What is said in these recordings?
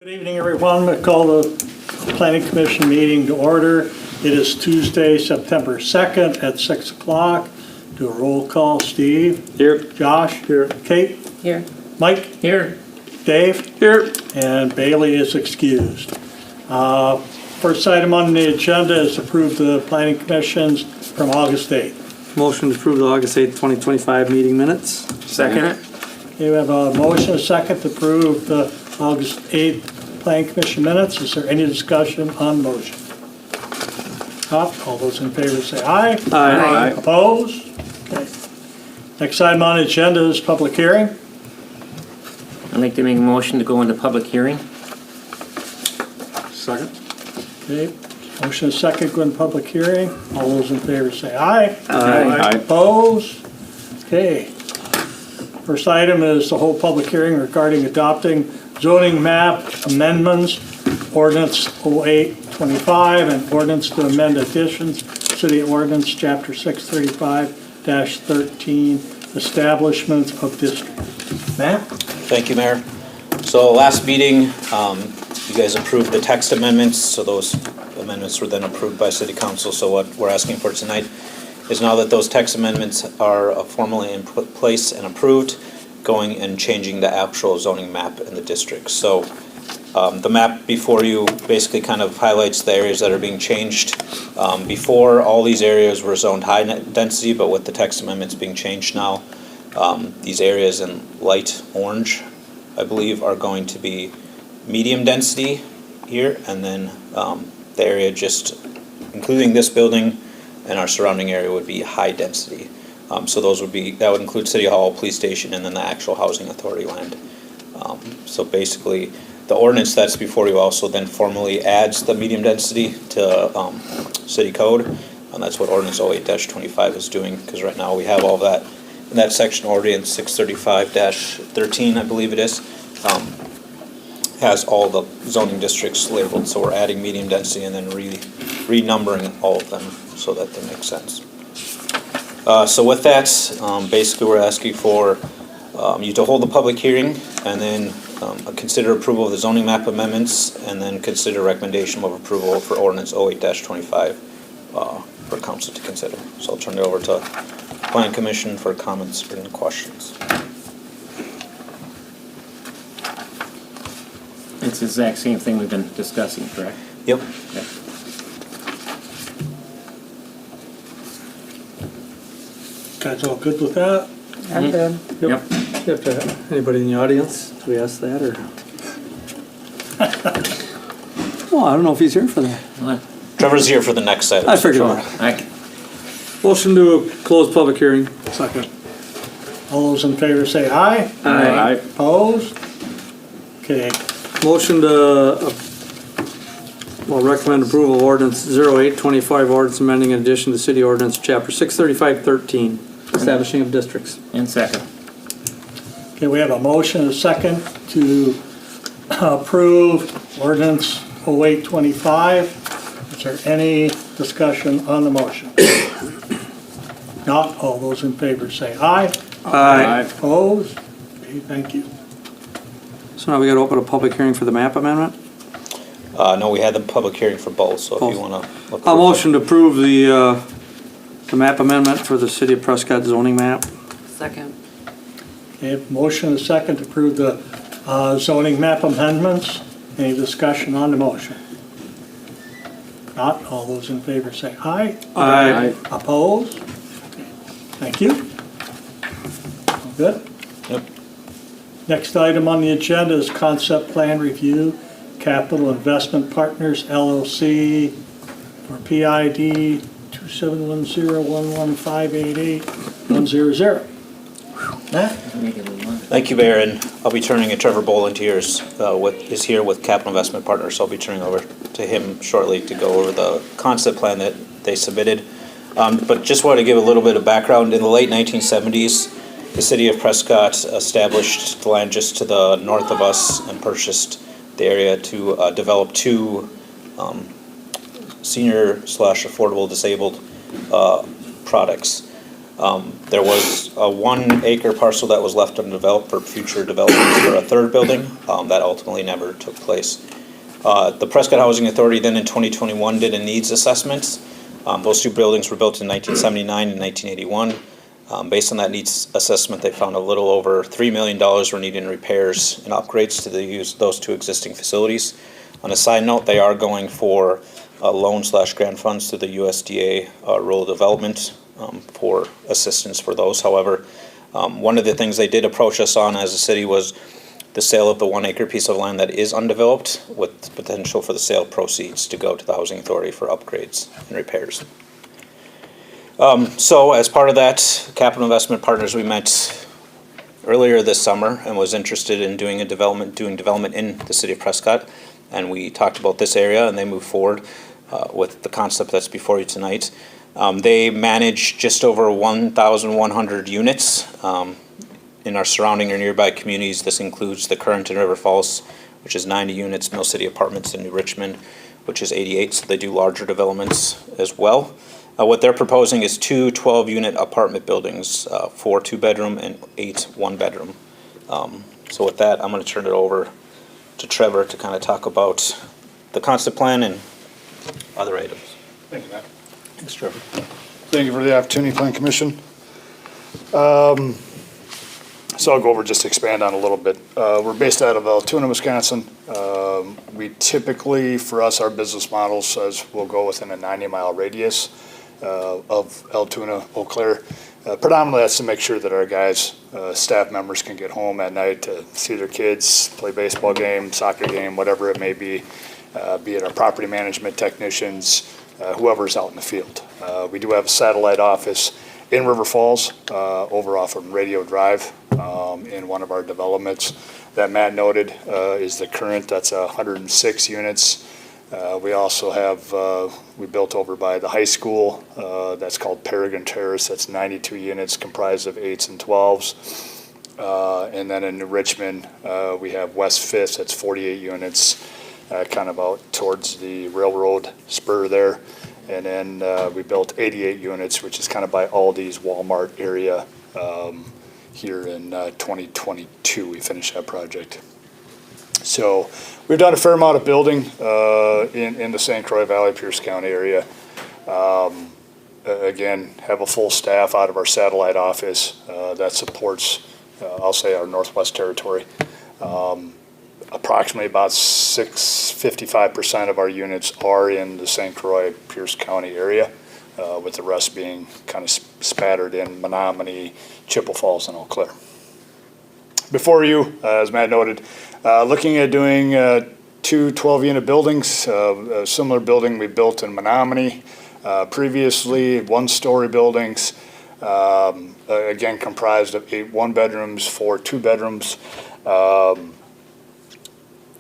Good evening, everyone. We call the Planning Commission meeting to order. It is Tuesday, September 2nd at 6 o'clock. Do a roll call. Steve? Here. Josh? Here. Kate? Here. Mike? Here. Dave? Here. And Bailey is excused. First item on the agenda is approve the Planning Commission's from August 8th. Motion to approve the August 8th, 2025 meeting minutes. Second it. Okay, we have a motion, a second to approve the August 8th Planning Commission minutes. Is there any discussion on the motion? Not. All those in favor say aye. Aye. Opposed? Okay. Next item on the agenda is public hearing. I'd like to make a motion to go into public hearing. Second. Okay, motion is second, go in public hearing. All those in favor say aye. Aye. Opposed? Okay. First item is the whole public hearing regarding adopting zoning map amendments, ordinance 0825, and ordinance to amend additions, city ordinance, chapter 635-13, establishment of districts. Matt? Thank you, Mayor. So last meeting, you guys approved the text amendments, so those amendments were then approved by City Council. So what we're asking for tonight is now that those text amendments are formally in place and approved, going and changing the actual zoning map in the district. So the map before you basically kind of highlights the areas that are being changed. Before, all these areas were zoned high density, but with the text amendments being changed now, these areas in light orange, I believe, are going to be medium density here, and then the area just, including this building and our surrounding area, would be high density. So those would be, that would include City Hall, Police Station, and then the actual Housing Authority land. So basically, the ordinance that's before you also then formally adds the medium density to City Code, and that's what ordinance 08-25 is doing, because right now we have all that in that section, ordinance 635-13, I believe it is, has all the zoning districts labeled, so we're adding medium density and then renumbering all of them so that they make sense. So with that, basically we're asking for you to hold the public hearing and then consider approval of the zoning map amendments and then consider recommendation of approval for ordinance 08-25 for council to consider. So I'll turn it over to Plan Commission for comments or any questions. It's the exact same thing we've been discussing, correct? Yep. Okay. Guys all good with that? I'm good. Yep. Anybody in the audience? Do we ask that or? Oh, I don't know if he's here for that. What? Trevor's here for the next item. I figured Trevor. that. Motion to close public hearing. Second. All those in favor say aye. Aye. Opposed? Okay. Motion to, recommend approval of ordinance 0825, ordinance amending in addition to city ordinance chapter 635-13, establishing of districts. And second. Okay, we have a motion, a second to approve ordinance 0825. Is there any discussion on the motion? Not. All those in favor say aye. Aye. Opposed? Okay, thank you. So now we got to open a public hearing for the map amendment. No, we had the public hearing for both, so if you want to look. A motion to approve the map amendment for the city of Prescott zoning map. Second. Okay, motion, a second to approve the zoning map amendments. Any discussion on the motion? Not. All those in favor say aye. Aye. Opposed? Okay, thank you. All good? Yep. Next item on the agenda is concept plan review, Capital Investment Partners LLC for PID 271011588-100. Matt? Thank you, Mayor, and I'll be turning it. Trevor Boland here is here with Capital Investment Partners, so I'll be turning over to him shortly to go over the concept plan that they submitted. But just wanted to give a little bit of background. In the late 1970s, the city of Prescott established the land just to the north of us and purchased the area to develop two senior/affordable disabled products. There was a 1 acre parcel that was left undeveloped for future development for a third building. That ultimately never took place. The Prescott Housing Authority then in 2021 did a needs assessment. Those 2 buildings were built in 1979 and 1981. Based on that needs assessment, they found a little over $3 million were needed in repairs and upgrades to those 2 existing facilities. On a side note, they are going for loan/grant funds through the USDA rural development for assistance for those. However, one of the things they did approach us on as a city was the sale of the 1 acre piece of land that is undeveloped, with potential for the sale proceeds to go to the Housing Authority for upgrades and repairs. So as part of that, Capital Investment Partners, we met earlier this summer and was interested in doing development in the city of Prescott. And we talked about this area, and they moved forward with the concept that's before you tonight. They manage just over 1,100 units in our surrounding or nearby communities. This includes the Current and River Falls, which is 90 units, Mill City Apartments in New Richmond, which is 88, so they do larger developments as well. What they're proposing is 2 12-unit apartment buildings, 4 2-bedroom and 8 1-bedroom. So with that, I'm going to turn it over to Trevor to kind of talk about the concept plan and other items. Thank you, Matt. Thanks, Trevor. Thank you for the opportunity, Plan Commission. So I'll go over, just expand on a little bit. We're based out of Altoona, Wisconsin. We typically, for us, our business model says we'll go within a 90-mile radius of Altoona, Eau Claire. Predominantly, that's to make sure that our guys, staff members can get home at night to see their kids, play baseball game, soccer game, whatever it may be it our property management technicians, whoever's out in the field. We do have a satellite office in River Falls, over off of Radio Drive, in one of our developments that Matt noted is the Current. That's 106 units. We also have, we built over by the high school, that's called Peregrine Terrace. That's 92 units comprised of 8s and 12s. And then in New Richmond, we have West Fifth, that's 48 units, kind of out towards the railroad spur there. And then we built 88 units, which is kind of by Aldi's Walmart area. Here in 2022, we finished that project. So we've done a fair amount of building in the St. Croix Valley, Pierce County area. Again, have a full staff out of our satellite office that supports, I'll say, our Northwest Territory. Approximately about 55% of our units are in the St. Croix, Pierce County area, with the rest being kind of spattered in Menominee, Chippewa Falls, and Eau Claire. Before you, as Matt noted, looking at doing 2 12-unit buildings. A similar building we built in Menominee previously, 1-story buildings, again comprised of 8 1-bedrooms, 4 2-bedrooms.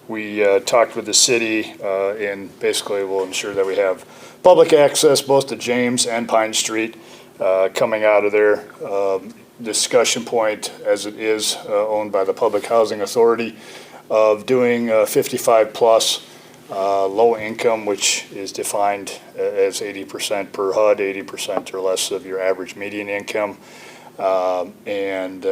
We talked with the city and basically will ensure that we have public access both to James and Pine Street coming out of there. Discussion point, as it is owned by the Public Housing Authority, of doing 55+ low income, which is defined as 80% per HUD, 80% or less of your average median income, and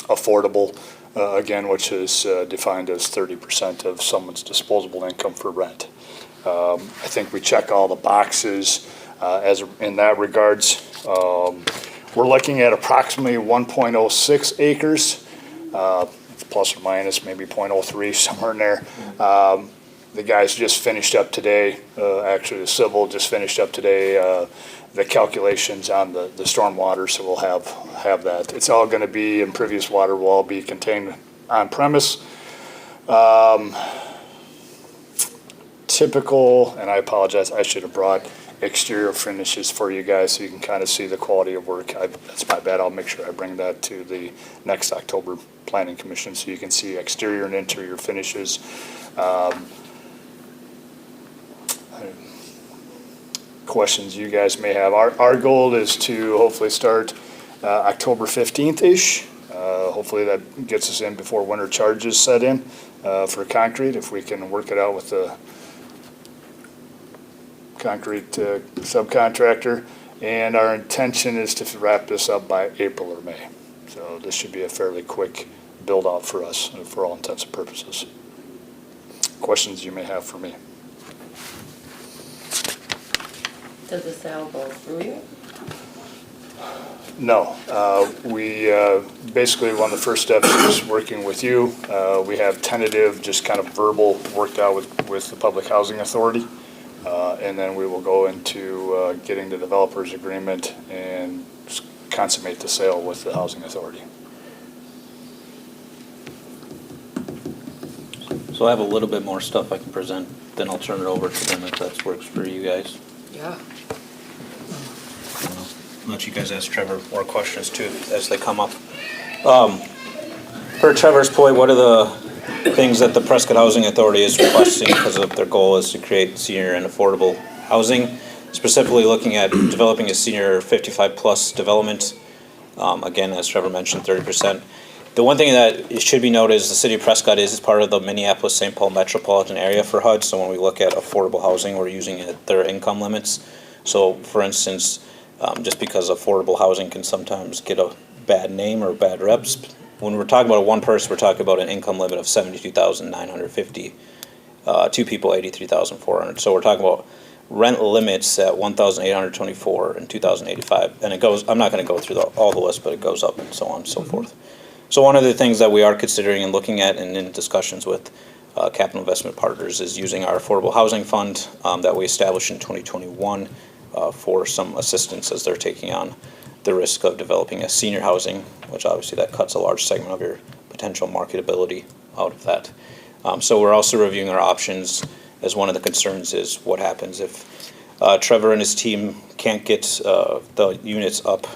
affordable, again, which is defined as 30% of someone's disposable income for rent. I think we check all the boxes as in that regards. We're looking at approximately 1.06 acres, plus or minus maybe 0.03, somewhere in there. The guys just finished up today, actually the civil just finished up today, the calculations on the stormwater, so we'll have that. It's all going to be, in previous water will all be contained on premise. Typical, and I apologize, I should have brought exterior finishes for you guys so you can kind of see the quality of work. That's my bad. I'll make sure I bring that to the next October Planning Commission so you can see exterior and interior finishes. Questions you guys may have. Our goal is to hopefully start October 15th-ish. Hopefully that gets us in before winter charges set in for concrete, if we can work it out with the concrete subcontractor. And our intention is to wrap this up by April or May. So this should be a fairly quick build-out for us, for all intents and purposes. Questions you may have for me? Does the sale go through you? No. We basically, one of the first steps is working with you. We have tentative, just kind of verbal, worked out with the Public Housing Authority. And then we will go into getting the developer's agreement and consummate the sale with the Housing Authority. So I have a little bit more stuff I can present, then I'll turn it over to them if that works for you guys. Yeah. Let you guys ask Trevor more questions too as they come up. Per Trevor's point, what are the things that the Prescott Housing Authority is requesting because of their goal is to create senior and affordable housing, specifically looking at developing a senior 55-plus development. Again, as Trevor mentioned, 30%. The one thing that it should be noted is the city of Prescott is part of the Minneapolis-St. Paul metropolitan area for HUD. So when we look at affordable housing, we're using their income limits. So for instance, just because affordable housing can sometimes get a bad name or bad reps, when we're talking about a one person, we're talking about an income limit of $72,950. Two people, $83,400. So we're talking about rent limits at $1,824 and $2,085, and it goes. I'm not going to go through all the list, but it goes up and so on and so forth. So one of the things that we are considering and looking at, and in discussions with Capital Investment Partners, is using our affordable housing fund that we established in 2021 for some assistance as they're taking on the risk of developing a senior housing, which obviously that cuts a large segment of your potential marketability out of that. So we're also reviewing our options, as one of the concerns is what happens if Trevor and his team can't get the units up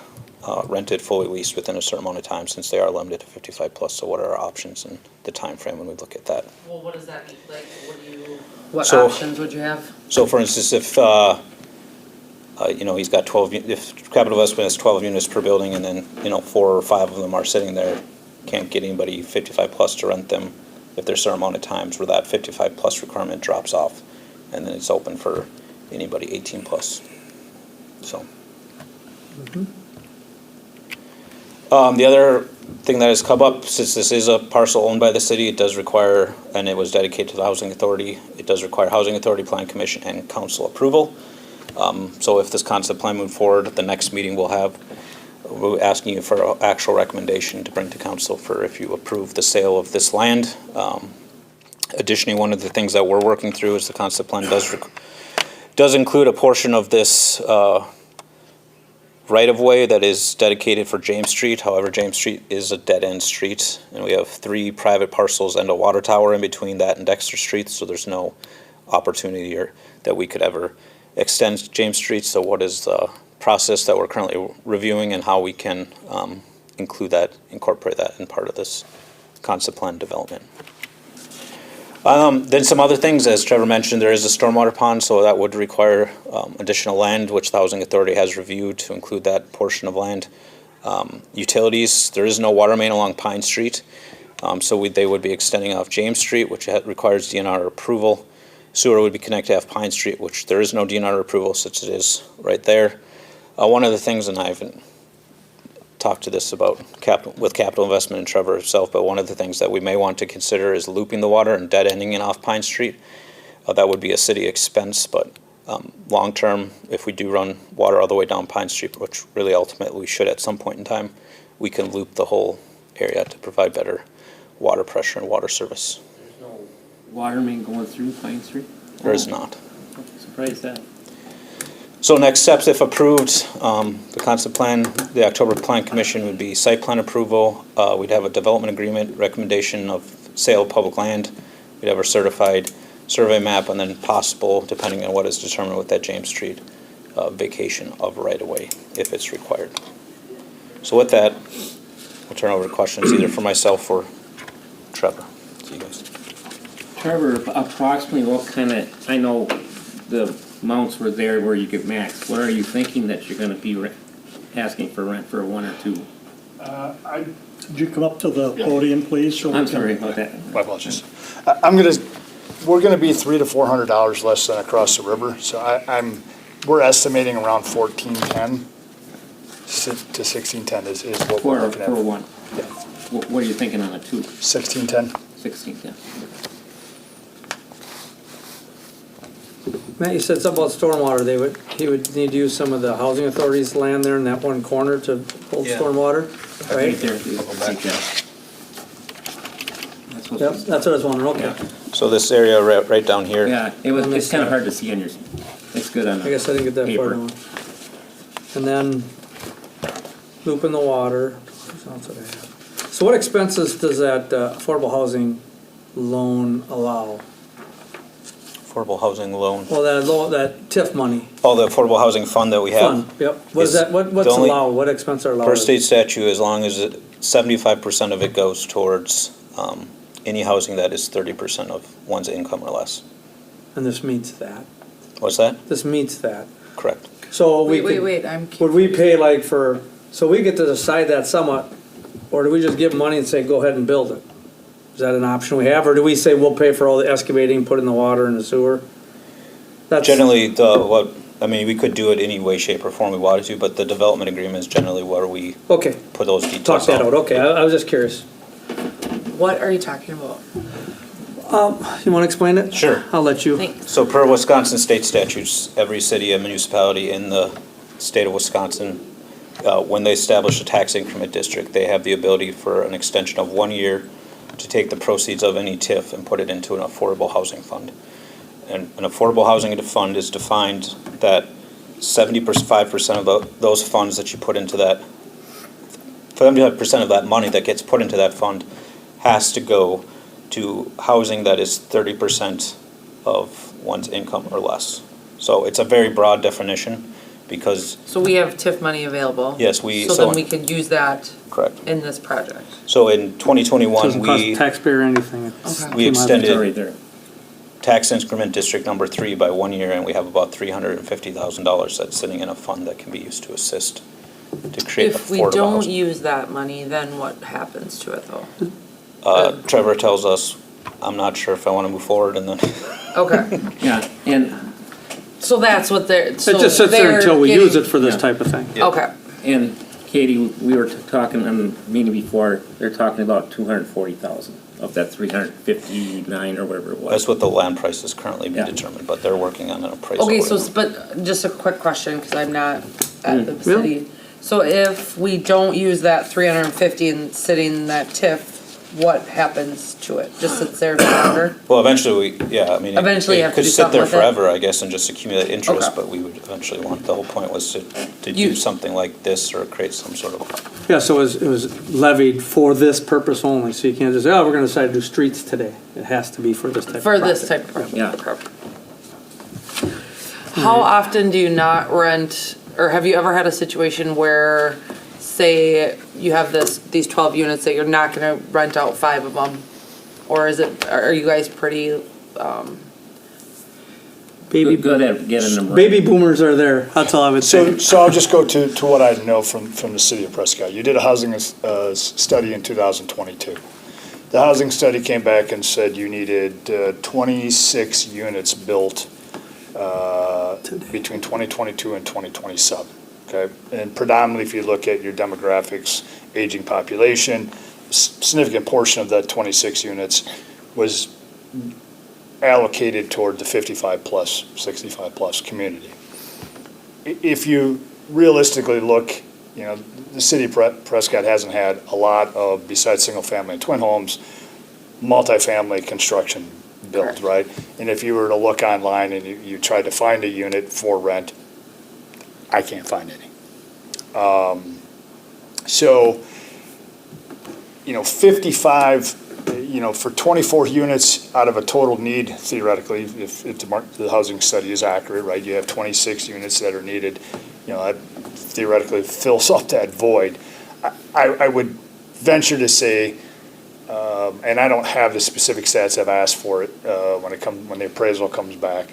rented fully leased within a certain amount of time, since they are limited to 55 plus. So what are our options and the time frame when we look at that? Well, what does that mean? Like, what So- options would you have? So for instance, if he's got 12, if Capital Investment has 12 units per building, and then 4 or 5 of them are sitting there, can't get anybody 55 plus to rent them, if there's a certain amount of times where that 55 plus requirement drops off, and then it's open for anybody 18 plus. So. The other thing that has come up, since this is a parcel owned by the city, it does require, and it was dedicated to the Housing Authority, it does require Housing Authority, Plan Commission, and Council approval. So if this concept plan moves forward, the next meeting we're asking you for an actual recommendation to bring to council for if you approve the sale of this land. Additionally, one of the things that we're working through is the concept plan does include a portion of this right-of-way that is dedicated for James Street. However, James Street is a dead-end street, and we have 3 private parcels and a water tower in between that and Dexter Street, so there's no opportunity that we could ever extend James Street. So what is the process that we're currently reviewing, and how we can incorporate that in part of this concept plan development. Then some other things, as Trevor mentioned, there is a stormwater pond, so that would require additional land, which the Housing Authority has reviewed to include that portion of land. Utilities, there is no water main along Pine Street, so they would be extending off James Street, which requires DNR approval. Sewer would be connected off Pine Street, which there is no DNR approval since it is right there. One of the things, and I haven't talked to this about with Capital Investment and Trevor himself, but one of the things that we may want to consider is looping the water and dead ending it off Pine Street. That would be a city expense, but long term, if we do run water all the way down Pine Street, which really ultimately we should at some point in time, we can loop the whole area to provide better water pressure and water service. There's no water main going through Pine Street? There is not. Surprised that. So next steps, if approved, the concept plan, the October Plan Commission would be site plan approval. We'd have a development agreement, recommendation of sale of public land. We'd have a certified survey map, and then possible, depending on what is determined with that James Street, vacation of right-of-way if it's required. So with that, we'll turn over to questions either for myself or Trevor. See you guys. Trevor, approximately what kind of, I know the amounts were there where you could max. What are you thinking that you're gonna be asking for rent for a 1 or 2? Could you come up to the podium, please? So we I'm can- sorry about that. My apologies. We're gonna be $300 to $400 less than across the river, so I'm we're estimating around 1410 to 1610 is what we're For looking at. one. What are you thinking on a two? 1610. 16, yeah. Matt, you said something about stormwater, he would need to use some of the housing authority's land there in that one corner to hold Yeah. stormwater, Right right? there. That's what. Yep, that's what I was wondering, okay. So this area right down here. Yeah, it's kind of hard to see on your, it's good on I guess I didn't get that far paper. down. And then looping the water. What else did I have? So what expenses does that affordable housing loan allow? Affordable housing loan. Well, that TIF money Oh, the affordable housing fund that we have. fund, yep. What is Is that, what's the only- allowed, what expenses are allowed? Per state statute, as long as 75% of it goes towards any housing that is 30% of one's income or less. And this meets that. What's that? This meets that. Correct. So we Wait, could, I'm would we pay like for, so we get to decide that somewhat, or do we just give money and say, go ahead and build it? Is that an option we have, or do we say we'll pay for all the excavating, put in the water and the sewer? That's- Generally, we could do it any way, shape, or form we wanted to, but the development agreement is generally where we Okay, put those details talk that out, out. okay, I was just curious. What are you talking about? You wanna explain it? Sure. I'll let you. Thanks. So per Wisconsin state statutes, every city and municipality in the state of Wisconsin, when they establish a tax increment district, they have the ability for an extension of 1 year to take the proceeds of any TIF and put it into an affordable housing fund. And an affordable housing fund is defined that 75% of those funds that you put into that, 75% of that money that gets put into that fund has to go to housing that is 30% of one's income or less. So it's a very broad definition because, So we have TIF money available? Yes, So so- then we could use that correct. in this project? So in 2021, Doesn't cost we taxpayer anything. Okay. We It's extended- already there. tax increment district number 3 by 1 year, and we have about $350,000 that's sitting in a fund that can be used to assist to create If we affordable don't housing. use that money, then what happens to it though? Trevor tells us, I'm not sure if I want to move forward, and then Okay, Yeah, and, so that's what they're, It so just sits there they're until we use it getting- for this Yeah. type of thing. Okay, and Katie, we were talking on the meeting before, they're talking about 240,000 of that 359 or whatever it was. that's what the land price is currently being Yeah. determined, but they're working on an appraisal. okay, right so, now. but just a quick question, cause I'm not at the Yeah. city. So if we don't use that 350 and sitting in that TIF, what happens to it? Just sits there forever? Well, eventually, Eventually you have to do It could sit something there with it. forever, I guess, and just accumulate interest, Okay. but we would eventually want, the whole point was to You- do something like this or create some sort of, Yeah, so it was levied for this purpose only, so you can't just say, oh, we're gonna decide to do streets today. It has to be for this type of For this project. type of Yeah. project. How often do you not rent, or have you ever had a situation where, say, you have these 12 units that you're not gonna rent out 5 of them? Or are you guys pretty, Baby, Good at getting them right. baby boomers are there, that's all I would say. So I'll just go to what I know from the city of Prescott. You did a housing study in 2022. The housing study came back and said you needed 26 units built between 2022 and 2027, okay? And predominantly, if you look at your demographics, aging population, significant portion of that 26 units was allocated toward the 55-plus, 65-plus community. If you realistically look, the city of Prescott hasn't had a lot of, besides single-family and twin homes, multifamily construction built, right? And if you were to look online and you tried to find a unit for rent, I can't find any. So, 55, for 24 units out of a total need, theoretically, if the housing study is accurate, right, you have 26 units that are needed, that theoretically fills up that void. I would venture to say, and I don't have the specific stats, I've asked for it when the appraisal comes back,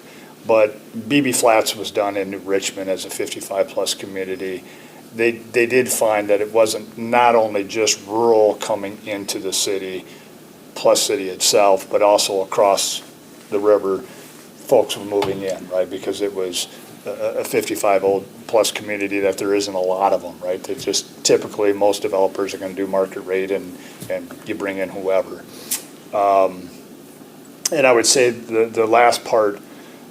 but BB Flats was done in New Richmond as a 55-plus community. They did find that it wasn't not only just rural coming into the city, plus city itself, but also across the river, folks were moving in, right? Because it was a 55 old plus community that there isn't a lot of them, right? They just typically, most developers are going to do market rate and you bring in whoever. And I would say the last part,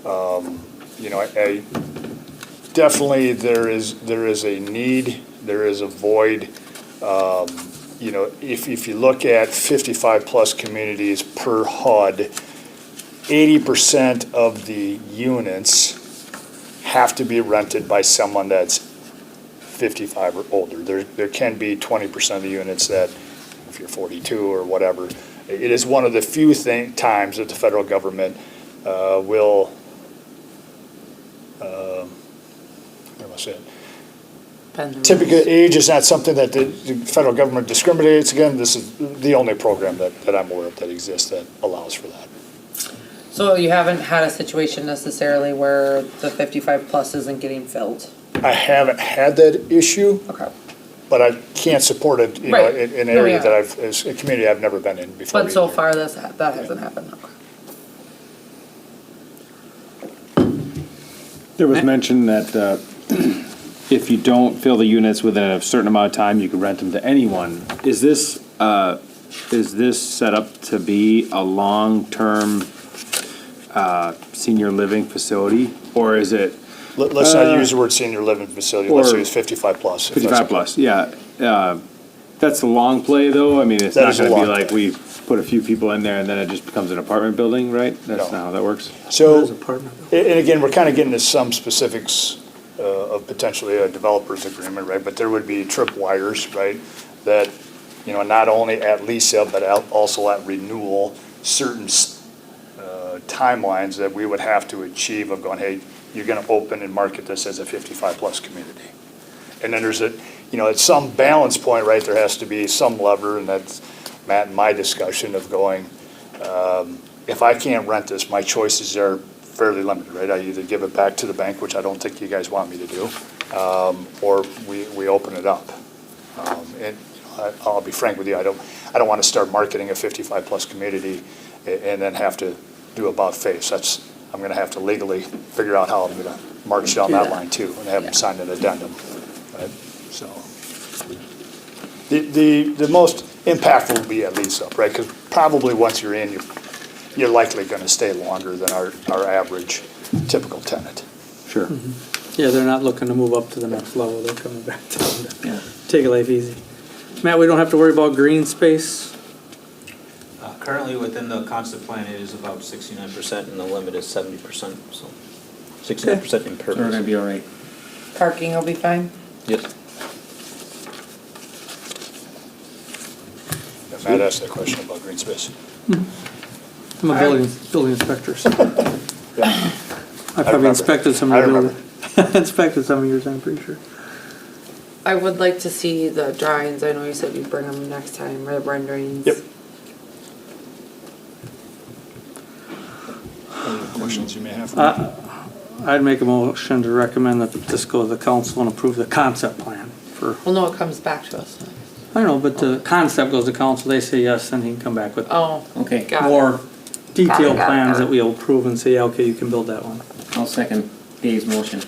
you know, I definitely there is a need, there is a void. You know, if you look at 55 plus communities per HUD, 80% of the units have to be rented by someone that's 55 or older. There can be 20% of the units that, if you're 42 or whatever, it is one of the few times that the federal government will, how do I say it? Typically, age is not something that the federal government discriminates against. This is the only program that I'm aware of that exists that allows for that. So you haven't had a situation necessarily where the 55 plus isn't getting filled? I haven't had that issue, Okay. but I can't support it, you know, Right. in an No, area yeah. that as a community I've never been in before. But so either. far, that hasn't happened. Okay. There was mention that if you don't fill the units within a certain amount of time, you can rent them to anyone. Is this set up to be a long-term senior living facility, or is it Let's not use the word senior living facility, let's or use 55 plus. if that's 55 okay. plus? Yeah. That's a long play, though. I mean, it's That not is a going to be long like we put a few people in there and then it just becomes an apartment building, right? That's No. not how that works. So, As apartment. and again, we're kind of getting to some specifics of potentially a developer's agreement, right? But there would be tripwires, right? That, you know, not only at lease sale, but also at renewal, certain timelines that we would have to achieve of going, hey, you're going to open and market this as a 55 plus community. And then there's you know, at some balance point, right, there has to be some lever, and that's Matt and my discussion of going, if I can't rent this, my choices are fairly limited, right? I either give it back to the bank, which I don't think you guys want me to do, or we open it up. And I'll be frank with you, I don't want to start marketing a 55 plus community and then have to do about face. I'm going to have to legally figure out how I'm going to march down that line too, and have them sign an addendum, right? So, the most impactful will be at lease up, right? Because probably once you're in, you're likely going to stay longer than our average typical tenant. Sure. Yeah, they're not looking to move up to the next level, they're coming back down to take life easy. Matt, we don't have to worry about green space? Currently, within the concept plan, it is about 69%, and the limit is 70%, so 69% So we're gonna impervious. be all right. Parking will be fine? Yes. Matt asked that question about green space. I'm a building inspector, so Yeah, I probably remember. inspected some I of your remember. buildings. Inspected some of yours, I'm pretty sure. I would like to see the drawings. I know you said you'd bring them next time, or the renderings. Yep. Any questions you may have? I'd make a motion to recommend that this go to the council and approve the concept plan for, Well, no, it comes back to us. I don't know, but the concept goes to council, they say yes, then he can come back with Oh, Okay, got it. more detailed Got it. plans that we'll approve and say, yeah, okay, you can build that one. I'll second Dave's motion.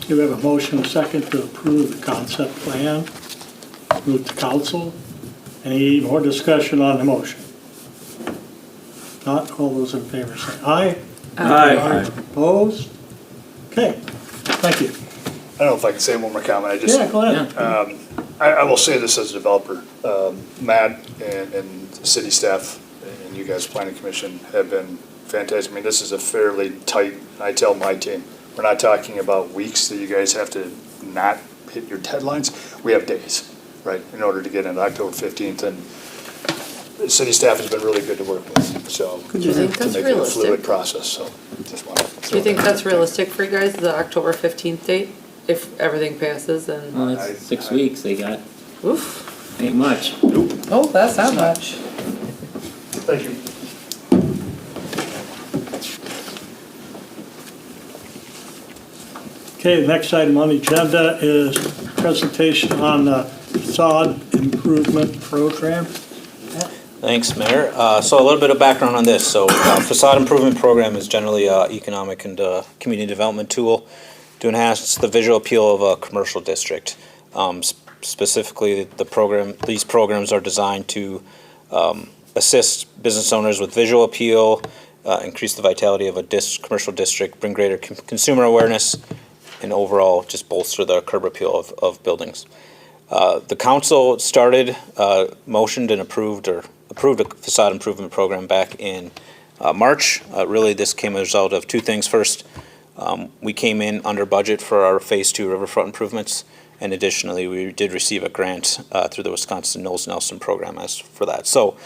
Do we have a motion and a second to approve the concept plan? Move to council. Any more discussion on the motion? Not all those in favor say aye. Aye. Opposed? Okay, thank you. I don't know if I can say one more comment. I just, Yeah, go ahead. I will say this as a developer. Matt and city staff and you guys, planning commission, have been fantastic. I mean, this is a fairly tight, I tell my team, we're not talking about weeks that you guys have to not hit your deadlines. We have days, right, in order to get in October 15th. And the city staff has been really good to work with, so. Do you think to that's make it a fluid realistic? process, so just want to. Do you think that's realistic for you guys, the October 15th date? If everything passes and, Well, that's 6 weeks they got. oof. Ain't much. Oh, that's not much. Thank you. Okay, the next item on the agenda is presentation on the facade improvement program. Thanks, Mayor. So a little bit of background on this. So facade improvement program is generally an economic and community development tool to enhance the visual appeal of a commercial district. Specifically, these programs are designed to assist business owners with visual appeal, increase the vitality of a commercial district, bring greater consumer awareness, and overall just bolster the curb appeal of buildings. The council motioned and approved a facade improvement program back in March. Really, this came as a result of two things. First, we came in under budget for our Phase 2 riverfront improvements, and additionally, we did receive a grant through the Wisconsin Knowles Nelson program for that. So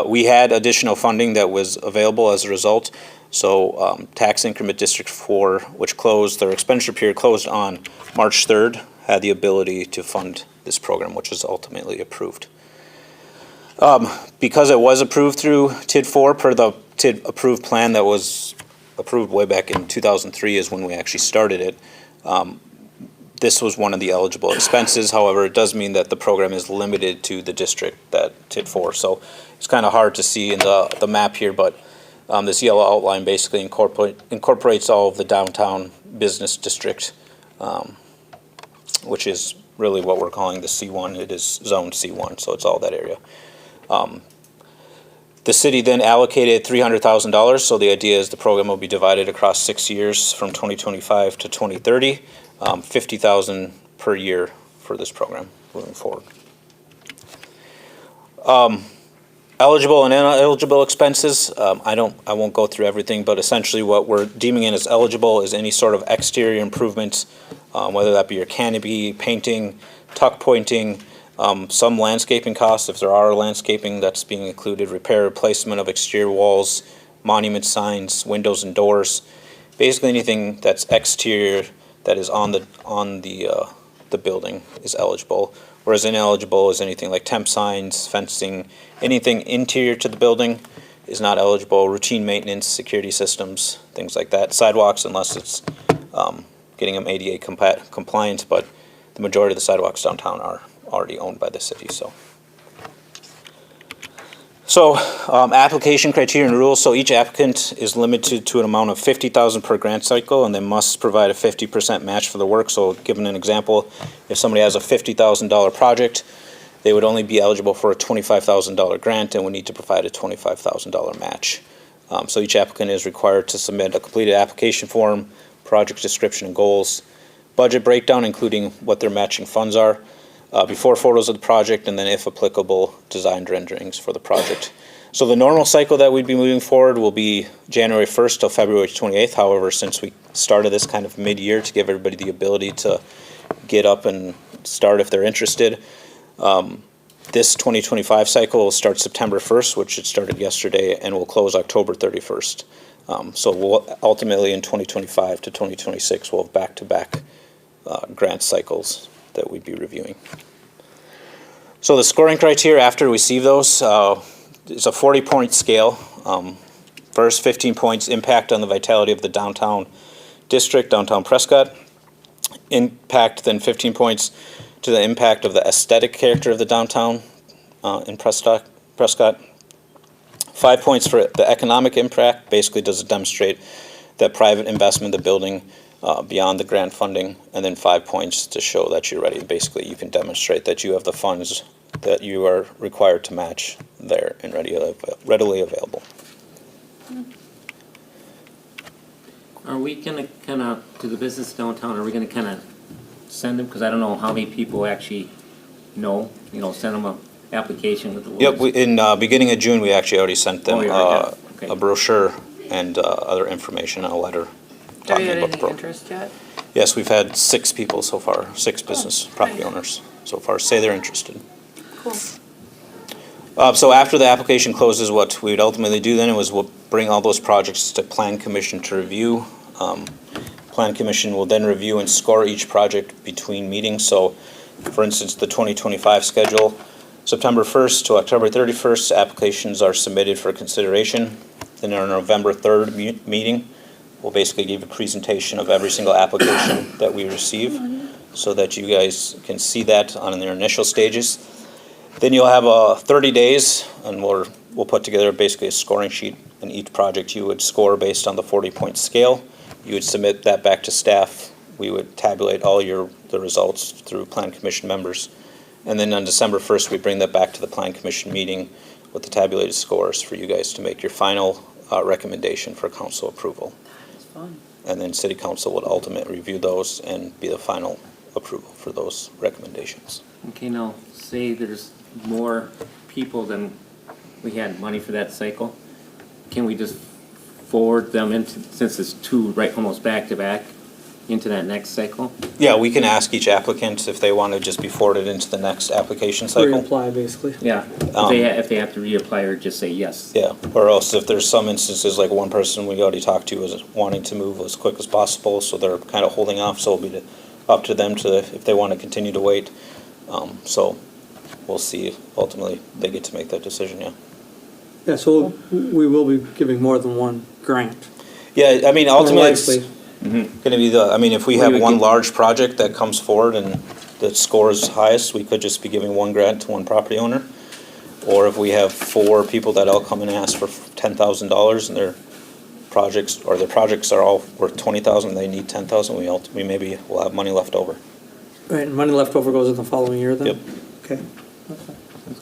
we had additional funding that was available as a result. So Tax Increment District 4, which closed, their expenditure period closed on March 3rd, had the ability to fund this program, which was ultimately approved. Because it was approved through TID 4 per the TID approved plan that was approved way back in 2003 is when we actually started it. This was one of the eligible expenses. However, it does mean that the program is limited to the district that TID 4. So it's kind of hard to see in the map here, but this yellow outline basically incorporates all of the downtown business district, which is really what we're calling the C1. It is zoned C1, so it's all that area. The city then allocated $300,000, so the idea is the program will be divided across 6 years from 2025 to 2030, $50,000 per year for this program moving forward. Eligible and ineligible expenses, I won't go through everything, but essentially what we're deeming in as eligible is any sort of exterior improvements, whether that be your canopy, painting, tuck pointing, some landscaping costs, if there are landscaping that's being included, repair, replacement of exterior walls, monument signs, windows and doors, basically anything that's exterior that is on the building is eligible. Whereas ineligible is anything like temp signs, fencing, anything interior to the building is not eligible. Routine maintenance, security systems, things like that. Sidewalks, unless it's getting them ADA compliant, but the majority of the sidewalks downtown are already owned by the city. So application criteria and rules. So each applicant is limited to an amount of $50,000 per grant cycle, and they must provide a 50% match for the work. So given an example, if somebody has a $50,000 project, they would only be eligible for a $25,000 grant and would need to provide a $25,000 match. So each applicant is required to submit a completed application form, project description and goals, budget breakdown, including what their matching funds are, before photos of the project, and then, if applicable, design renderings for the project. So the normal cycle that we'd be moving forward will be January 1st till February 28th. However, since we started this kind of mid-year to give everybody the ability to get up and start if they're interested, this 2025 cycle will start September 1st, which it started yesterday, and will close October 31st. So we'll ultimately in 2025 to 2026, we'll have back-to-back grant cycles that we'd be reviewing. So the scoring criteria after we receive those is a 40-point scale. First, 15 points impact on the vitality of the downtown district, downtown Prescott. Impact, then 15 points to the impact of the aesthetic character of the downtown in Prescott. 5 points for the economic impact. Basically, does it demonstrate that private investment in the building beyond the grant funding, and then 5 points to show that you're ready. Basically, you can demonstrate that you have the funds that you are required to match there and readily available. Are we gonna kind of, to the business downtown, are we gonna kind of send them, because I don't know how many people actually know, send them a application with the Yep, list? in beginning of June, we actually already sent them Oh, you already have. Okay. a brochure and other information and a letter Have you talking had about the any program. interest yet? Yes, we've had 6 people so far, 6 business property owners so far say they're interested. Cool. So after the application closes, what we would ultimately do then was we'll bring all those projects to Plan Commission to review. Plan Commission will then review and score each project between meetings. So, for instance, the 2025 schedule, September 1st to October 31st, applications are submitted for consideration. Then our November 3rd meeting, we'll basically give a presentation of every single application that we receive so that you guys can see that on their initial stages. Then you'll have 30 days, and we'll put together basically a scoring sheet. In each project, you would score based on the 40-point scale. You would submit that back to staff. We would tabulate all the results through Plan Commission members. And then on December 1st, we bring that back to the Plan Commission meeting with the tabulated scores for you guys to make your final recommendation for council approval. That's fun. And then City Council would ultimately review those and be the final approval for those recommendations. Okay, now, say there's more people than we had money for that cycle. Can we just forward them into, since it's two right almost back to back, into that next cycle? Yeah, we can ask each applicant if they want to just be forwarded into the next application cycle. Reapply, basically. Yeah, if they have to reapply or just say yes. Yeah, or else if there's some instances, like one person we already talked to is wanting to move as quick as possible, so they're kind of holding off, so it'll be up to them to, if they want to continue to wait. So we'll see if ultimately they get to make that decision, yeah. Yeah, so we will be giving more than one grant. Yeah, I mean, ultimately, it's More likely. gonna be if we What do have you one think? large project that comes forward and that scores highest, we could just be giving one grant to one property owner. Or if we have 4 people that all come in and ask for $10,000 and their projects are all worth $20,000, they need $10,000, we maybe will have money left over. Right, and money left over goes in the following year then? Yep. Okay.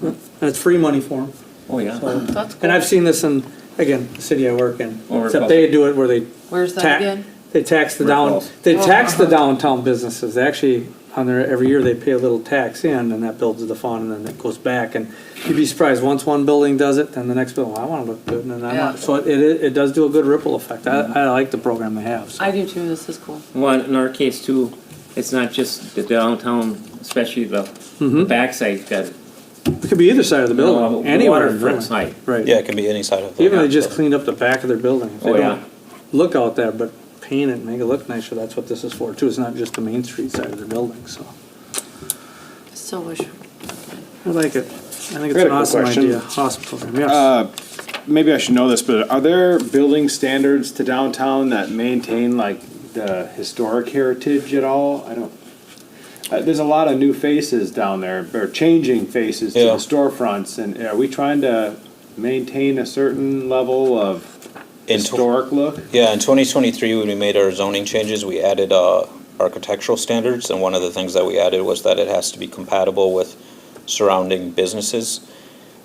And it's free money for them. Oh, yeah. That's cool. And I've seen this in, again, the city I work in, Over except they do it where they Where's that tax, again? they tax the Oh. downtown businesses. They actually, on their, every year they pay a little tax in, and that builds the fund, and then it goes back. And you'd be surprised, once one building does it, then the next building, I wanna look good, and then I Yeah. want, so it does do a good ripple effect. I like the program they have, so. I do too, this is cool. Well, in our case too, it's not just the downtown, especially the backside that. It could be either side of the building, anywhere. in the Waterfront building. side. Right. Yeah, it can be any side of the. Even if they just cleaned up the back of their building. If they Oh, yeah. don't look out there, but paint it, make it look nicer, that's what this is for too. It's not just the Main Street side of their building, so. I still wish. I like it. I think it's I got an a quick awesome question. idea. Awesome program, yes. Maybe I should know this, but are there building standards to downtown that maintain like the historic heritage at all? I don't, there's a lot of new faces down there, or changing faces to Yeah. the storefronts, and are we trying to maintain a certain level of historic look? Yeah, in 2023, when we made our zoning changes, we added architectural standards, and one of the things that we added was that it has to be compatible with surrounding businesses.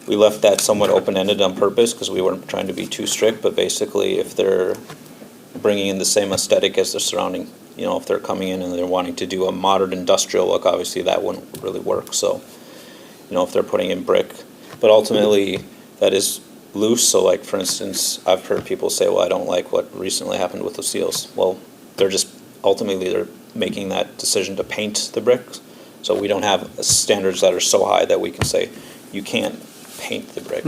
We left that somewhat open-ended on purpose because we weren't trying to be too strict, but basically if they're bringing in the same aesthetic as the surrounding, if they're coming in and they're wanting to do a modern industrial look, obviously that wouldn't really work. So, if they're putting in brick, but ultimately that is loose. So like, for instance, I've heard people say, well, I don't like what recently happened with the seals. Well, they're making that decision to paint the bricks. So we don't have standards that are so high that we can say you can't paint the brick,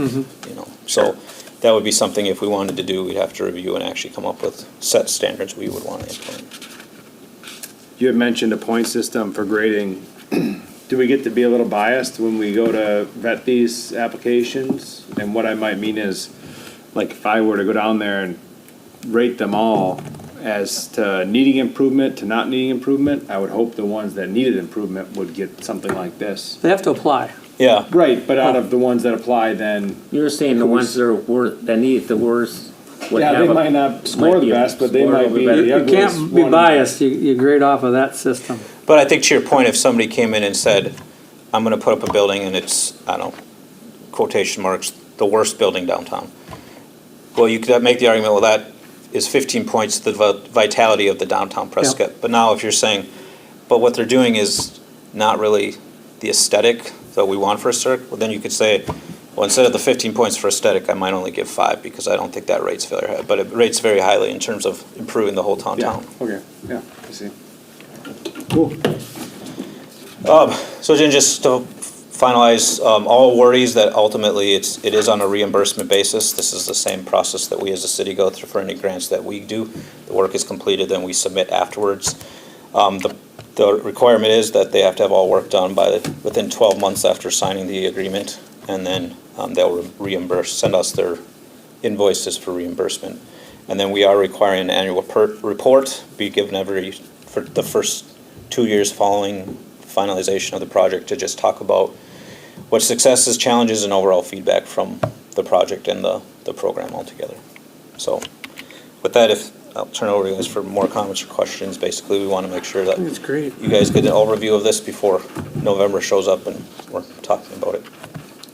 So that would be something if we wanted to do, we'd have to review and actually come up with set standards we would want to implement. You had mentioned a point system for grading. Do we get to be a little biased when we go to vet these applications? And what I might mean is, like, if I were to go down there and rate them all as to needing improvement to not needing improvement, I would hope the ones that needed improvement would get something like this. They have to apply. Yeah, Right, but out of the ones that apply, then, You were saying the ones that need the worst. would yeah, have they a- might not score might the be a best, but they score a might little be bit the better. You ugliest can't be one. biased, you grade off of that system. but I think to your point, if somebody came in and said, I'm gonna put up a building and it's, I don't know, quotation marks, the worst building downtown. Well, you could make the argument, well, that is 15 points to the vitality of the downtown Prescott. But now if you're saying, but what they're doing is not really the aesthetic that we want for aesthetic, well, then you could say, well, instead of the 15 points for aesthetic, I might only give 5 because I don't think that rates very high. But it rates very highly in terms of improving the whole Yeah, downtown. okay, yeah, I see. Cool. So then just to finalize, all worries that ultimately it is on a reimbursement basis. This is the same process that we as a city go through for any grants that we do. The work is completed, then we submit afterwards. The requirement is that they have to have all work done within 12 months after signing the agreement, and then they'll send us their invoices for reimbursement. And then we are requiring an annual report be given for the first 2 years following finalization of the project to just talk about what successes, challenges, and overall feedback from the project and the program altogether. So with that, I'll turn it over to you guys for more comments or questions. Basically, we want to make sure that It's great. you guys get an overview of this before November shows up and we're talking about it.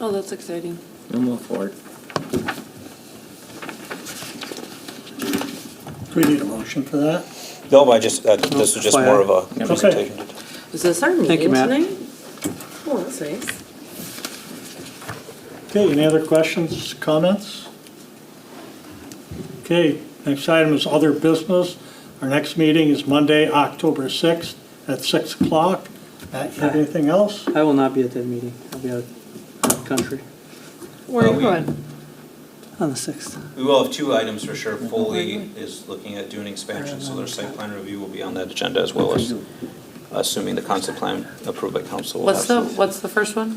Oh, that's exciting. We'll move forward. Do we need a motion for that? No, but this was just more of a presentation. Is this our Thank you, meeting Matt. tonight? Oh, that's nice. Okay, any other questions, comments? Okay, next item is other business. Our next meeting is Monday, October 6th at 6 o'clock. Matt, you have anything else? I will not be at that meeting. I'll be out of country Where are you going? on the 6th. We will have two items for sure. Foley is looking at doing expansion, so their site plan review will be on that agenda as well as assuming the concept plan approved by council. will What's the, have- what's the first one?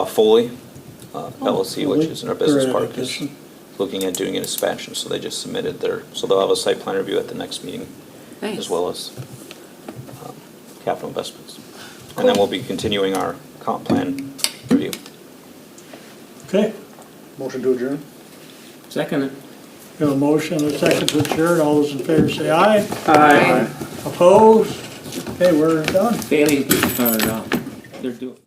Foley, LLC, which is in our business They're in park, is addition. looking at doing an expansion, so they just submitted so they'll have a site plan review at the next meeting Nice. as well as capital investments. And then we'll be continuing our comp plan review. Okay, Motion to adjourn? Second, we have a motion and a second to adjourn. All those in favor say aye. Aye. Opposed? Okay, we're done. Bailey, they're doing.